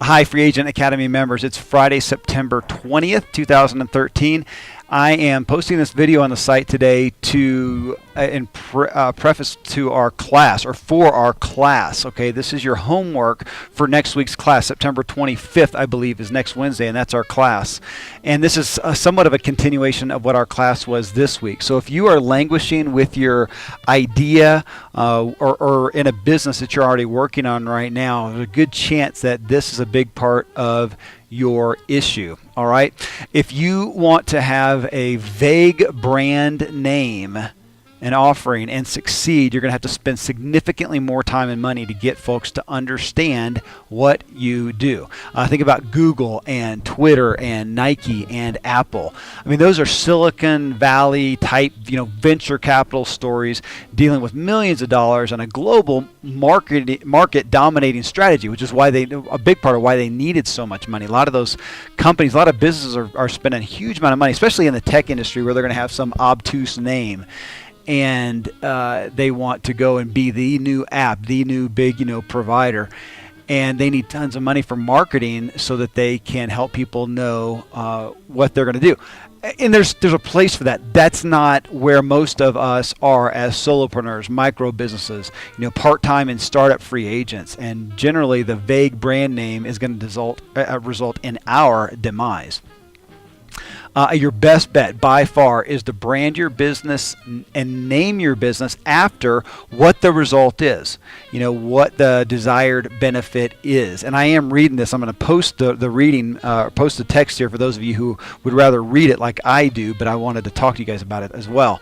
Hi, Free Agent Academy members. It's Friday, September 20th, 2013. I am posting this video on the site today to preface to our class, or for our class. Okay, this is your homework for next week's class. September 25th, I believe, is next Wednesday, and that's our class. And this is somewhat of a continuation of what our class was this week. So if you are languishing with your idea or in a business that you're already working on right now, there's a good chance that this is a big part of your issue. All right. If you want to have a vague brand name and offering and succeed, you're going to have to spend significantly more time and money to get folks to understand what you do. Think about Google and Twitter and Nike and Apple. I mean, those are Silicon Valley type, venture capital stories dealing with millions of dollars on a global market dominating strategy, which is why a big part of why they needed so much money. A lot of those companies, a lot of businesses are spending a huge amount of money, especially in the tech industry, where they're going to have some obtuse name. And they want to go and be the new app, the new big, provider. And they need tons of money for marketing so that they can help people know what they're going to do. And there's a place for that. That's not where most of us are as solopreneurs, micro businesses, part-time and startup free agents. And generally, the vague brand name is going to result in our demise. Your best bet by far is to brand your business and name your business after what the result is, what the desired benefit is. And I am reading this. I'm going to post the reading, post the text here for those of you who would rather read it like I do, but I wanted to talk to you guys about it as well.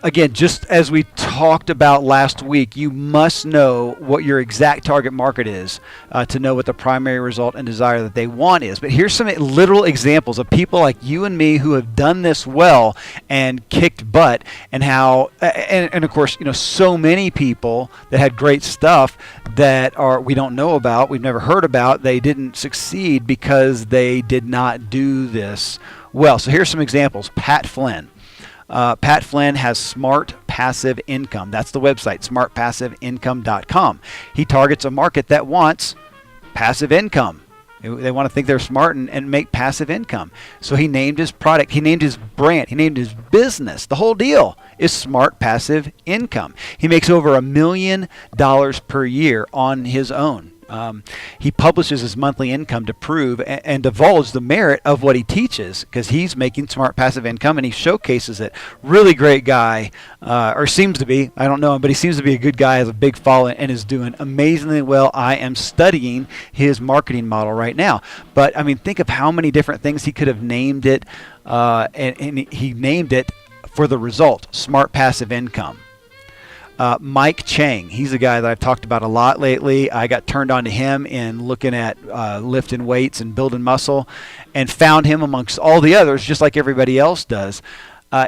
Again, just as we talked about last week, you must know what your exact target market is to know what the primary result and desire that they want is. But here's some literal examples of people like you and me who have done this well and kicked butt, and how, and of course, so many people that had great stuff that we don't know about, we've never heard about, they didn't succeed because they did not do this well. So here's some examples. Pat Flynn. Pat Flynn has Smart Passive Income. That's the website, smartpassiveincome.com. He targets a market that wants passive income. They want to think they're smart and make passive income. So he named his product, he named his brand, he named his business. The whole deal is Smart Passive Income. He makes over $1 million per year on his own. He publishes his monthly income to prove and divulge the merit of what he teaches, because he's making smart passive income, and he showcases it. Really great guy, or seems to be. I don't know him, but he seems to be a good guy, has a big following, and is doing amazingly well. I am studying his marketing model right now. But I mean, think of how many different things he could have named it, and he named it for the result, Smart Passive Income. Mike Chang, he's a guy that I've talked about a lot lately. I got turned on to him in looking at lifting weights and building muscle, and found him amongst all the others, just like everybody else does.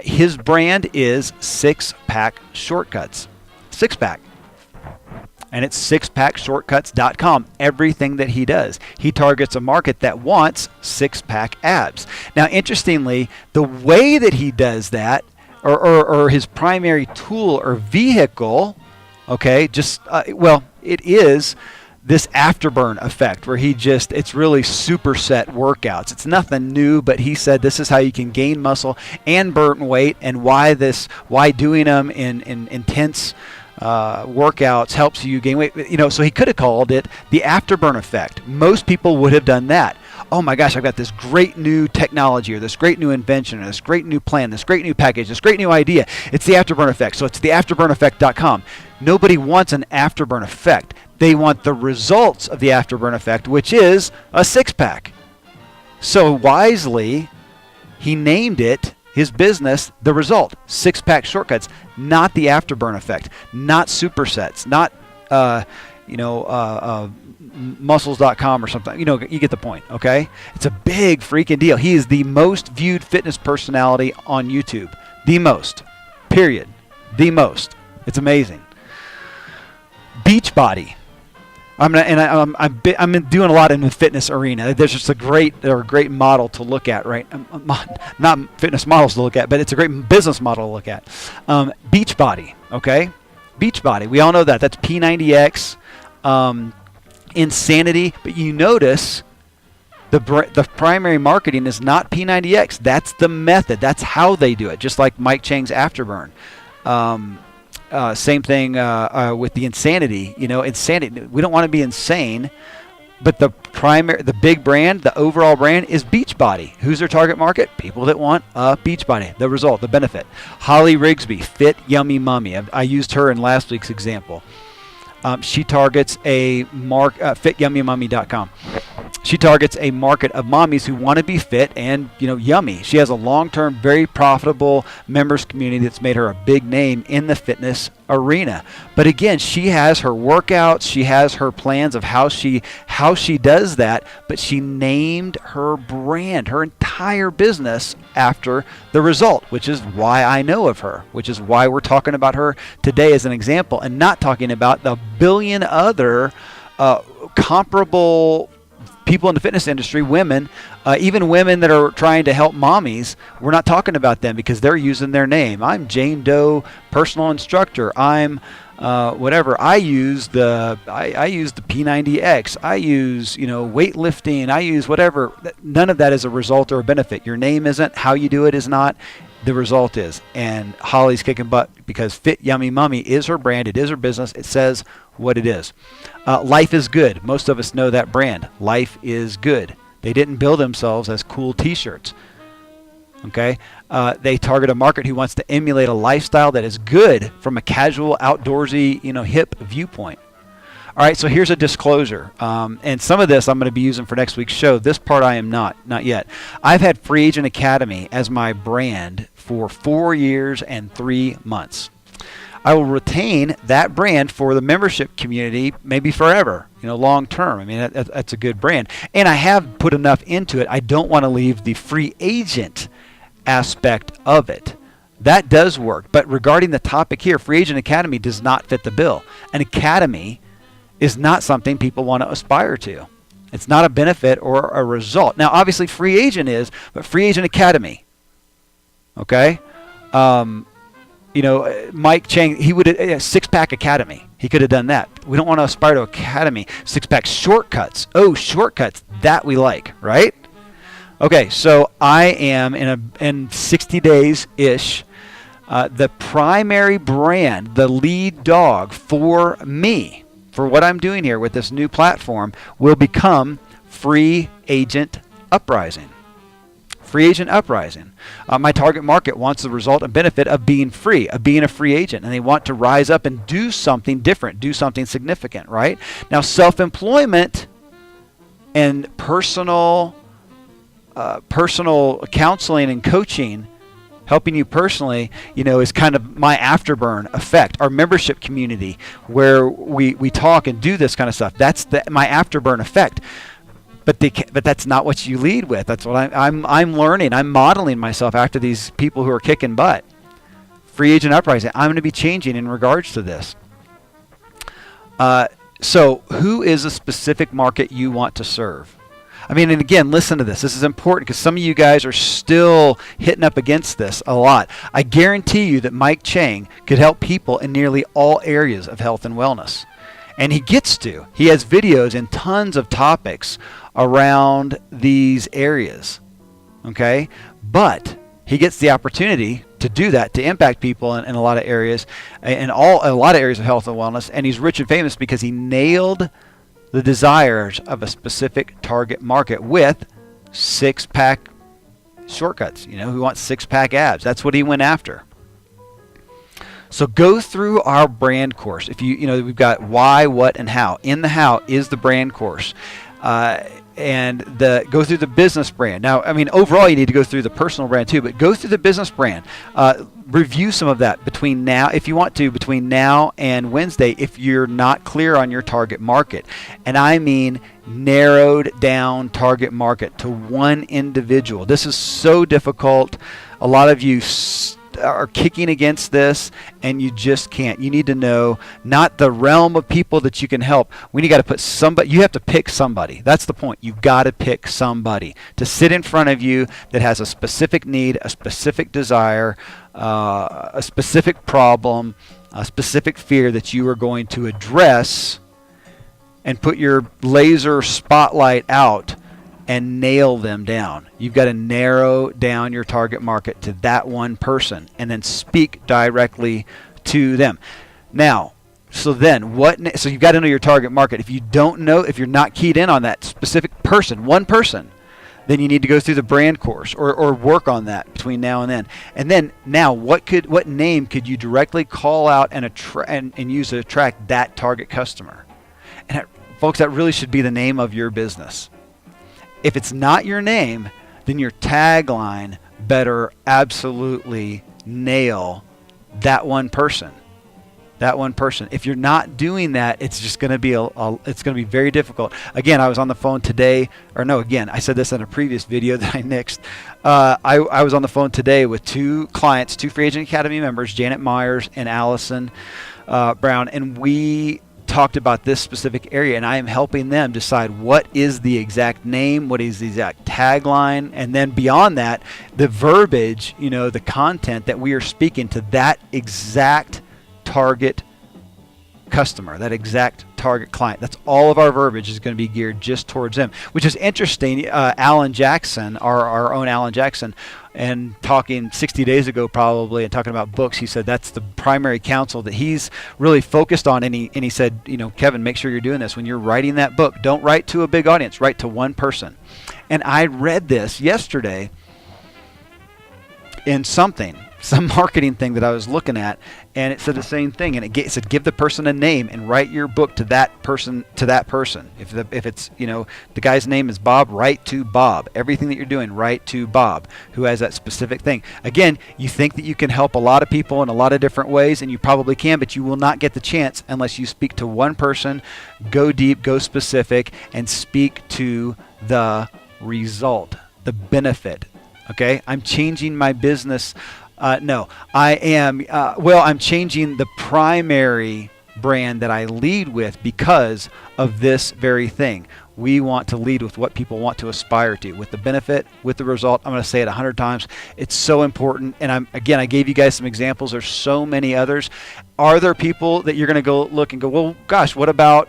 His brand is Six Pack Shortcuts. Six Pack. And it's sixpackshortcuts.com. Everything that he does. He targets a market that wants six-pack abs. Now, interestingly, the way that he does that, or his primary tool or vehicle, okay, it is this afterburn effect, where it's really superset workouts. It's nothing new, but he said this is how you can gain muscle and burn weight, and why doing them in intense workouts helps you gain weight. So he could have called it the afterburn effect. Most people would have done that. Oh my gosh, I've got this great new technology, or this great new invention, or this great new plan, this great new package, this great new idea. It's the afterburn effect. So it's the afterburneffect.com. Nobody wants an afterburn effect. They want the results of the afterburn effect, which is a six-pack. So wisely, he named it, his business, the result, six-pack shortcuts, not the afterburn effect, not supersets, not muscles.com or something. You get the point, okay? It's a big freaking deal. He is the most viewed fitness personality on YouTube. The most. Period. The most. It's amazing. Beachbody. I'm doing a lot in the fitness arena. There's just a great model to look at, right? Not fitness models to look at, but it's a great business model to look at. Beachbody, okay? Beachbody. We all know that. That's P90X. Insanity, but you notice the primary marketing is not P90X. That's the method. That's how they do it, just like Mike Chang's Afterburn. Same thing with the Insanity. Insanity. We don't want to be insane, but the big brand, the overall brand is Beachbody. Who's their target market? People that want a Beachbody. The result, the benefit. Holly Rigsby, Fit Yummy Mummy. I used her in last week's example. She targets FitYummyMummy.com. She targets a market of mommies who want to be fit and yummy. She has a long-term, very profitable members community that's made her a big name in the fitness arena. But again, she has her workouts, she has her plans of how she does that. But she named her brand, her entire business after the result, which is why I know of her, which is why we're talking about her today as an example, and not talking about the billion other comparable people in the fitness industry, women, even women that are trying to help mommies. We're not talking about them because they're using their name. I'm Jane Doe, personal instructor. I'm whatever. I use the P90X. I use weightlifting. I use whatever. None of that is a result or a benefit. Your name isn't. How you do it is not. The result is. And Holly's kicking butt because Fit Yummy Mummy is her brand. It is her business. It says what it is. Life is Good. Most of us know that brand. Life is Good. They didn't build themselves as cool T-shirts. Okay? They target a market who wants to emulate a lifestyle that is good from a casual, outdoorsy, hip viewpoint. All right, so here's a disclosure. And some of this I'm going to be using for next week's show. This part I am not yet. I've had Free Agent Academy as my brand for 4 years and 3 months. I will retain that brand for the membership community, maybe forever, long term. I mean, that's a good brand. And I have put enough into it. I don't want to leave the free agent aspect of it. That does work. But regarding the topic here, Free Agent Academy does not fit the bill. An academy is not something people want to aspire to. It's not a benefit or a result. Now, obviously, Free Agent is, but Free Agent Academy, okay? Mike Chang, he would have Six-Pack Academy. He could have done that. We don't want to aspire to Academy. Six-Pack Shortcuts. Oh, shortcuts. That we like, right? Okay, so I am in 60 days-ish. The primary brand, the lead dog for me, for what I'm doing here with this new platform, will become Free Agent Uprising. Free Agent Uprising. My target market wants the result and benefit of being free, of being a free agent, and they want to rise up and do something different, do something significant, right? Now, self-employment and personal counseling and coaching, helping you personally, is kind of my afterburn effect. Our membership community, where we talk and do this kind of stuff, that's my afterburn effect. But that's not what you lead with. That's what I'm learning. I'm modeling myself after these people who are kicking butt. Free Agent Uprising. I'm going to be changing in regards to this. So who is a specific market you want to serve? I mean, and again, listen to this. This is important because some of you guys are still hitting up against this a lot. I guarantee you that Mike Chang could help people in nearly all areas of health and wellness. And he gets to. He has videos and tons of topics around these areas. Okay? But he gets the opportunity to do that, to impact people in a lot of areas, in a lot of areas of health and wellness. And he's rich and famous because he nailed the desires of a specific target market with six-pack shortcuts. Who wants six-pack abs? That's what he went after. So go through our brand course. If we've got why, what, and how. In the how is the brand course. And go through the business brand. Now, I mean, overall, you need to go through the personal brand too, but go through the business brand. Review some of that between now, if you want to, between now and Wednesday, if you're not clear on your target market. And I mean narrowed down target market to one individual. This is so difficult. A lot of you are kicking against this, and you just can't. You need to know not the realm of people that you can help. You got to put somebody. You have to pick somebody. That's the point. You've got to pick somebody to sit in front of you that has a specific need, a specific desire, a specific problem, a specific fear that you are going to address and put your laser spotlight out and nail them down. You've got to narrow down your target market to that one person and then speak directly to them. Now, so you've got to know your target market. If you don't know, if you're not keyed in on that specific person, one person, then you need to go through the brand course or work on that between now and then. And then now, what name could you directly call out and use to attract that target customer? And folks, that really should be the name of your business. If it's not your name, then your tagline better absolutely nail that one person. That one person. If you're not doing that, it's just going to be it's going to be very difficult. Again, I was on the phone today, I said this in a previous video that I nixed. I was on the phone today with two clients, two Free Agent Academy members, Janet Myers and Allison Brown, and we talked about this specific area, and I am helping them decide what is the exact name, what is the exact tagline, and then beyond that, the verbiage, the content that we are speaking to that exact target customer, that exact target client. That's all of our verbiage is going to be geared just towards them, which is interesting. Alan Jackson, our own Alan Jackson, and talking 60 days ago probably and talking about books, he said that's the primary counsel that he's really focused on. And he said, Kevin, make sure you're doing this. When you're writing that book, don't write to a big audience, write to one person. And I read this yesterday in some marketing thing that I was looking at, and it said the same thing. And it said, give the person a name and write your book to that person. If it's, the guy's name is Bob, write to Bob. Everything that you're doing, write to Bob, who has that specific thing. Again, you think that you can help a lot of people in a lot of different ways, and you probably can, but you will not get the chance unless you speak to one person, go deep, go specific, and speak to the result, the benefit. Okay, I'm changing my business. No, I am. I'm changing the primary brand that I lead with because of this very thing. We want to lead with what people want to aspire to, with the benefit, with the result. I'm going to say it 100 times. It's so important. And I gave you guys some examples. There's so many others. Are there people that you're going to go look and go, well, gosh, what about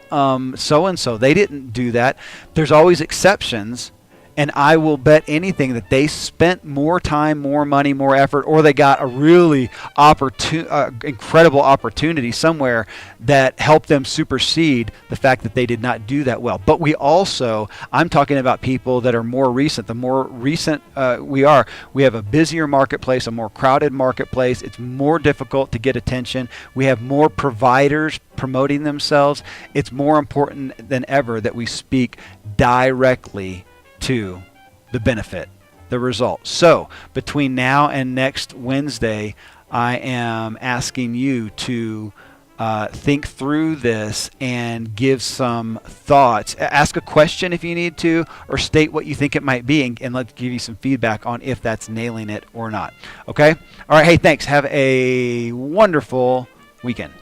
so-and-so? They didn't do that. There's always exceptions. And I will bet anything that they spent more time, more money, more effort, or they got a really incredible opportunity somewhere that helped them supersede the fact that they did not do that well. But I'm talking about people that are more recent. The more recent we have a busier marketplace, a more crowded marketplace. It's more difficult to get attention. We have more providers promoting themselves. It's more important than ever that we speak directly to the benefit, the result. So between now and next Wednesday, I am asking you to think through this and give some thoughts. Ask a question if you need to, or state what you think it might be, and let's give you some feedback on if that's nailing it or not. Okay? All right. Hey, thanks. Have a wonderful weekend.